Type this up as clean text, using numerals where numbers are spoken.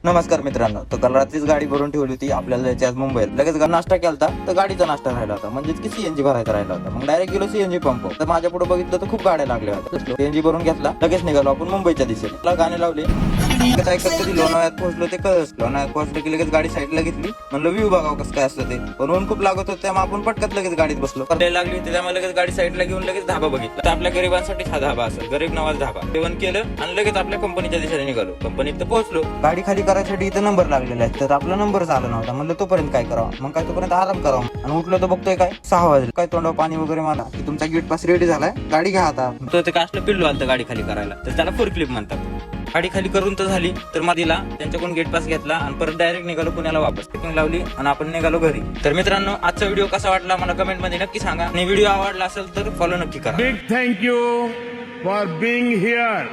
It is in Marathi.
नमस्कार मित्रांनो, तर काल रात्रीच गाडी भरून ठेवली होती आपल्याला जायची आज मुंबईत. लगेच नाश्ता केलता तर गाडीचा नाश्ता राहिला होता, म्हणजे की सीएनजी भरायचा राहिला होता. मग डायरेक्ट गेलो सीएनजी पंप. तर माझ्या पुढे बघितलं तर खूप गाड्या लागल्या होत्या. सीएनजी भरून घेतला, लगेच निघालो आपण मुंबईच्या दिशेला. गाणे लावले, काय कधी लोणावळ्यात पोहोचलो ते कळस. लोणावळ्यात पोहोचलो की लगेच गाडी साईडला घेतली. म्हणलं व्ह्यू बघावं कसं काय असतं ते. पण ऊन खूप लागत होतं, त्यामुळे आपण पटकत लगेच गाडीत बसलो. लागली होती त्यामुळे लगेच गाडी साईडला घेऊन लगेच धाबा बघितला. तर आपल्या गरिबांसाठी हा धाबा असेल, गरीब नवाज धाबा. जेवण केलं आणि लगेच आपल्या कंपनीच्या दिशेने निघालो. कंपनीत तर पोहोचलो. गाडी खाली करायसाठी इथं नंबर लागलेला आहे, तर आपला नंबर आला नव्हता. म्हणलं तोपर्यंत काय करावं, मग काय तोपर्यंत आराम करावं. आणि उठलो तर बघतोय काय 6 वाजले. काय तोंडावर पाणी वगैरे मला की तुमचा गेट पास रेडी झालाय, गाडी घ्या आता. तो ते कासलं पिल्लू आलं गाडी खाली करायला, तर त्याला फुल क्लिप म्हणतात. गाडी खाली करून तर झाली, तर मग दिला त्यांच्याकडून गेट पास घेतला आणि परत डायरेक्ट निघालो पुण्याला वापस. टिकिंग लावली आणि आपण निघालो घरी. तर मित्रांनो, आजचा व्हिडिओ कसा वाटला मला कमेंट मध्ये नक्की सांगा. आणि व्हिडिओ आवडला असेल तर फॉलो नक्की करा. Big thank you for being here.